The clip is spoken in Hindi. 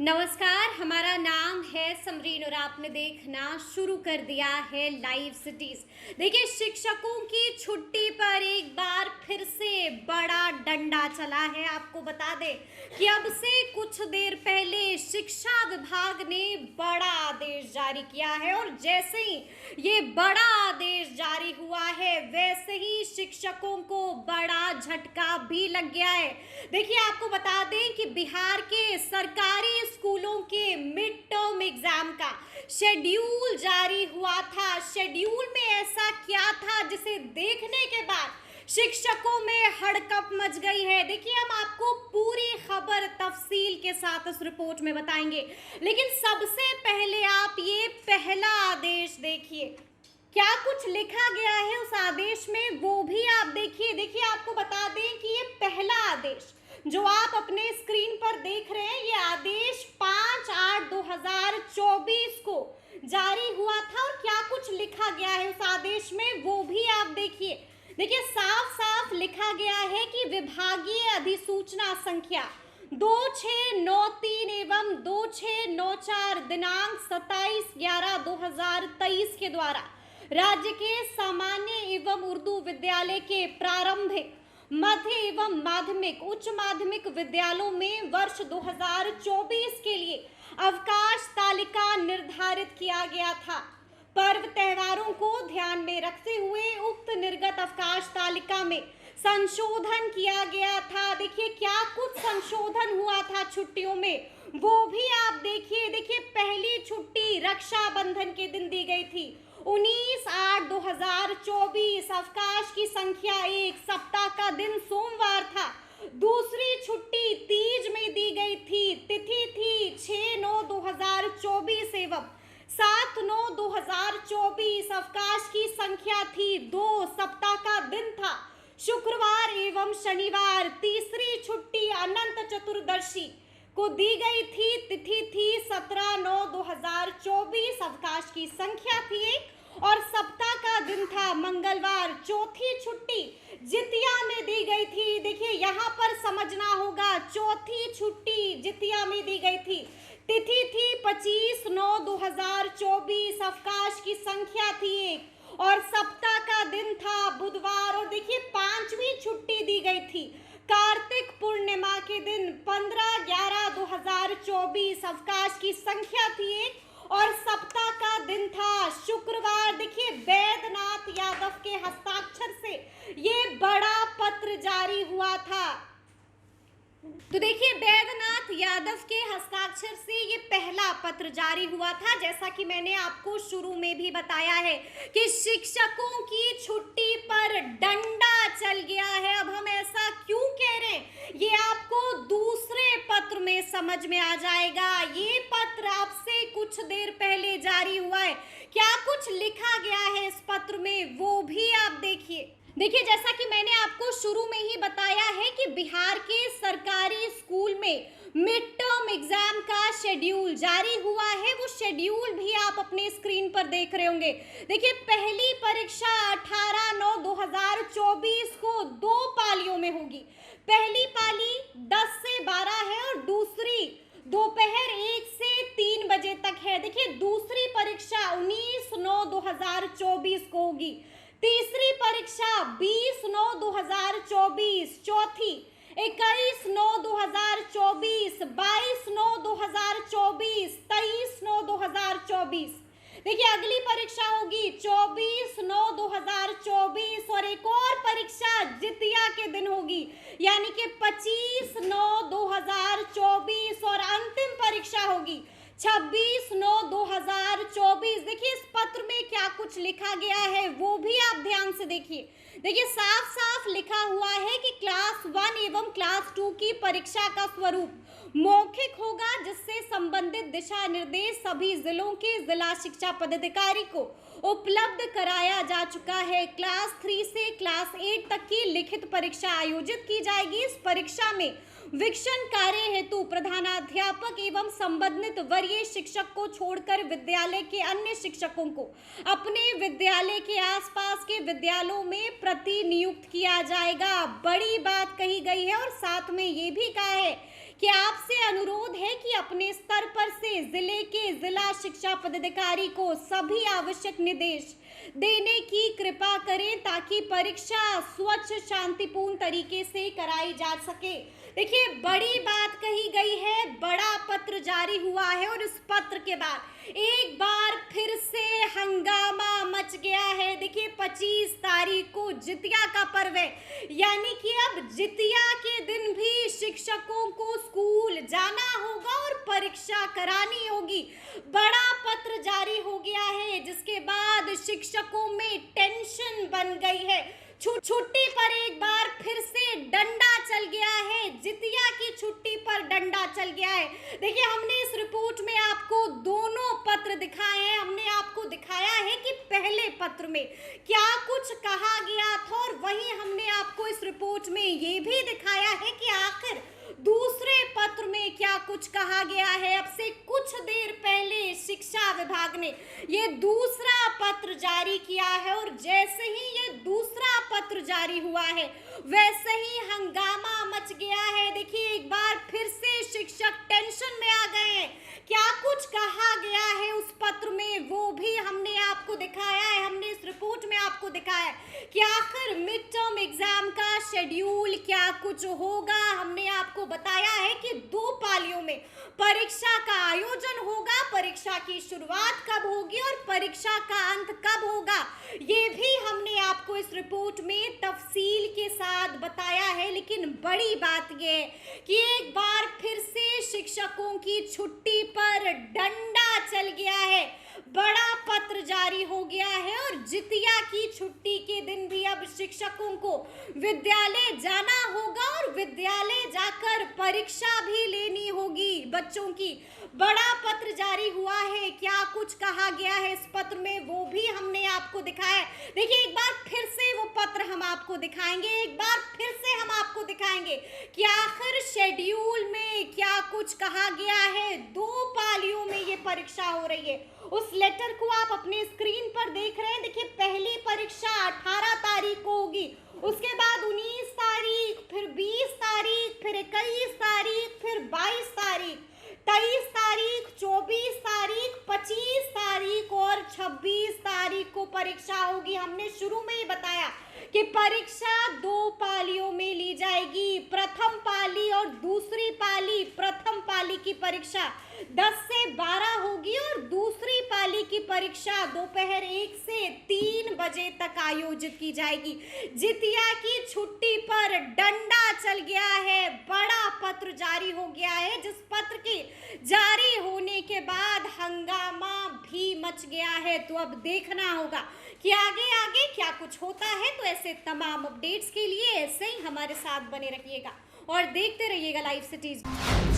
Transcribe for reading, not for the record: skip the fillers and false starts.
नमस्कार, हमारा नाम है समरीन और आपने देखना शुरू कर दिया है लाइव सिटीज। देखिए, शिक्षकों की छुट्टी पर एक बार फिर से बड़ा डंडा चला है। आपको बता दें कि अब से कुछ देर पहले शिक्षा विभाग ने बड़ा आदेश जारी किया है और जैसे ही ये बड़ा आदेश जारी हुआ है वैसे ही शिक्षकों को बड़ा झटका भी लग गया है। देखिए, आपको बता दें कि बिहार के सरकारी स्कूलों के मिड टर्म एग्जाम का शेड्यूल जारी हुआ था। शेड्यूल में ऐसा क्या था जिसे देखने के बाद शिक्षकों में हड़कंप मच गई है। देखिए, हम आपको पूरी खबर तफसील के साथ इस रिपोर्ट में बताएंगे, लेकिन सबसे पहले आप ये पहला आदेश देखिए। क्या कुछ लिखा गया है उस आदेश में वो भी आप देखिए। देखिए, आपको बता दें कि ये पहला आदेश जो आप अपने स्क्रीन पर देख रहे हैं, ये आदेश 5/8/2024 को जारी हुआ था और क्या कुछ लिखा गया है उस आदेश में वो भी आप देखिए। देखिए, साफ साफ लिखा गया है कि विभागीय अधिसूचना संख्या 2693 एवं 2694 दिनांक 27/11/2023 के द्वारा राज्य के सामान्य एवं उर्दू विद्यालय के प्रारंभिक, मध्य एवं माध्यमिक, उच्च माध्यमिक विद्यालयों में वर्ष 2024 के लिए अवकाश तालिका निर्धारित किया गया था। पर्व त्योहारों को ध्यान में रखते हुए उक्त निर्गत अवकाश तालिका में संशोधन किया गया था। देखिए, क्या कुछ संशोधन हुआ था छुट्टियों में वो भी आप देखिए। देखिए, पहली छुट्टी रक्षाबंधन के दिन दी गई थी 19/8/2024। अवकाश की संख्या 1, सप्ताह का दिन सोमवार था। दूसरी छुट्टी तीज में दी गई थी। तिथि थी 6/9/2024 एवं 7/9/2024। अवकाश की संख्या थी 2, सप्ताह का दिन था शुक्रवार एवं शनिवार। तीसरी छुट्टी अनंत चतुर्दशी को दी गई थी। तिथि थी 17/9/2024। अवकाश की संख्या थी 1 और सप्ताह का दिन था मंगलवार। चौथी छुट्टी जितिया में दी गई थी। देखिए, यहाँ पर समझना होगा, चौथी छुट्टी जितिया में दी गई थी। तिथि थी 25/9/2024। अवकाश की संख्या थी 1 और सप्ताह का दिन था बुधवार। और देखिए, पांचवी छुट्टी दी गई थी कार्तिक पूर्णिमा के दिन 15/11/2024। अवकाश की संख्या थी 1 और सप्ताह का दिन था शुक्रवार। देखिए, वैद्यनाथ यादव के हस्ताक्षर से ये बड़ा पत्र जारी हुआ था। तो देखिए, वैद्यनाथ यादव के हस्ताक्षर से ये पहला पत्र जारी हुआ था। जैसा कि मैंने आपको शुरू में भी बताया है कि शिक्षकों की छुट्टी पर डंडा चल गया है। अब हम ऐसा क्यों कह रहे हैं ये आपको दूसरे पत्र में समझ में आ जाएगा। ये पत्र आपसे कुछ देर पहले जारी हुआ है। क्या कुछ लिखा गया है इस पत्र में वो भी आप देखिए। देखिए, जैसा कि मैंने आपको शुरू में ही बताया है कि बिहार के सरकारी स्कूल में मिड टर्म एग्जाम का शेड्यूल जारी हुआ है। वो शेड्यूल भी आप अपने स्क्रीन पर देख रहे होंगे। देखिए, पहली परीक्षा 18/9/2024 को 2 पालियों में होगी। पहली पाली 10 से 12 है और दूसरी दोपहर 1 से 3 बजे तक है। देखिए, दूसरी परीक्षा 19/9/2024 को होगी। तीसरी परीक्षा 20/9/2024, चौथी 21/9/2024, 22/9/2024, 23/9/2024। देखिए, अगली परीक्षा होगी 24/9/2024 और एक और परीक्षा जितिया के दिन होगी, यानी कि 25/9/2024 और अंतिम परीक्षा होगी 26/9/2024। देखिए, इस पत्र में क्या कुछ लिखा गया है वो भी आप ध्यान से देखिए। देखिए, साफ साफ लिखा हुआ है कि क्लास 1 एवं क्लास 2 की परीक्षा का स्वरूप मौखिक होगा, जिससे संबंधित दिशा निर्देश सभी जिलों के जिला शिक्षा पदाधिकारी को उपलब्ध कराया जा चुका है। क्लास 3 से क्लास 8 तक की लिखित परीक्षा आयोजित की जाएगी। इस परीक्षा में वीक्षण कार्य हेतु प्रधानाध्यापक एवं संबंधित वरीय शिक्षक को छोड़कर विद्यालय के अन्य शिक्षकों को अपने विद्यालय के आसपास के विद्यालयों में प्रतिनियुक्त किया जाएगा। बड़ी बात कही गई है और साथ में ये भी कहा है कि आपसे अनुरोध है कि अपने स्तर पर से जिले के जिला शिक्षा पदाधिकारी को सभी आवश्यक निर्देश देने की कृपा करें ताकि परीक्षा स्वच्छ शांतिपूर्ण तरीके से कराई जा सके। देखिए, बड़ी बात कही गई है, बड़ा पत्र जारी हुआ है और इस पत्र के बाद एक बार फिर से हंगामा मच गया है। देखिए, 25 तारीख को जितिया का पर्व है, यानी कि अब जितिया के दिन भी शिक्षकों को स्कूल जाना होगा और परीक्षा करानी होगी। बड़ा पत्र जारी हो गया है, जिसके बाद शिक्षकों में टेंशन बन गई है। छुट्टी पर एक बार फिर से डंडा चल गया है, जितिया की छुट्टी पर डंडा चल गया है। देखिए, हमने इस रिपोर्ट में आपको दोनों पत्र दिखाए हैं। हमने आपको दिखाया है कि पहले पत्र में क्या कुछ कहा गया था और वहीं हमने आपको इस रिपोर्ट में ये भी दिखाया है कि आखिर दूसरे पत्र में क्या कुछ कहा गया है। अब से कुछ देर पहले शिक्षा विभाग ने ये दूसरा पत्र जारी किया है और जैसे ही ये दूसरा पत्र जारी हुआ है वैसे ही हंगामा मच गया है। देखिए, एक बार फिर से शिक्षक टेंशन में आ गए हैं। क्या कुछ कहा गया है उस पत्र में वो भी हमने आपको दिखाया है। हमने इस रिपोर्ट में आपको दिखाया है कि आखिर मिड टर्म एग्जाम का शेड्यूल क्या कुछ होगा। हमने आपको बताया है कि 2 पालियों में परीक्षा का आयोजन होगा, परीक्षा की शुरुआत कब होगी और परीक्षा का अंत कब होगा, ये भी हमने आपको इस रिपोर्ट में तफसील के साथ बताया है। लेकिन बड़ी बात यह है कि एक बार फिर से शिक्षकों की छुट्टी पर डंडा चल गया है, बड़ा पत्र जारी हो गया है और जितिया की छुट्टी के दिन भी अब शिक्षकों को विद्यालय जाना होगा और विद्यालय जाकर परीक्षा भी लेनी होगी बच्चों की। बड़ा पत्र जारी हुआ है, क्या कुछ कहा गया है इस पत्र में वो भी हमने आपको दिखाया है। देखिए, एक बार फिर से वो पत्र हम आपको दिखाएंगे, एक बार फिर से हम आपको दिखाएंगे कि आखिर शेड्यूल में क्या कुछ कहा गया है। 2 पालियों में ये परीक्षा हो रही है। उस लेटर को आप अपने स्क्रीन पर देख रहे हैं। देखिए, पहली परीक्षा 18 तारीख को होगी, उसके बाद 19 तारीख, फिर 20 तारीख, फिर 21 तारीख, फिर 22 तारीख, 23 तारीख, 24 तारीख, 25 तारीख और 26 तारीख को परीक्षा होगी। हमने शुरू में ही बताया कि परीक्षा 2 पालियों में ली जाएगी। प्रथम पाली और दूसरी पाली, प्रथम पाली की परीक्षा 10 से 12 होगी और दूसरी पाली की परीक्षा दोपहर 1 से 3 बजे तक आयोजित की जाएगी। जितिया की छुट्टी पर डंडा चल गया है, बड़ा पत्र जारी हो गया है, जिस पत्र के जारी होने के बाद हंगामा भी मच गया है। तो अब देखना होगा कि आगे आगे क्या कुछ होता है। तो ऐसे तमाम अपडेट्स के लिए ऐसे ही हमारे साथ बने रहिएगा और देखते रहिएगा लाइव सिटीज।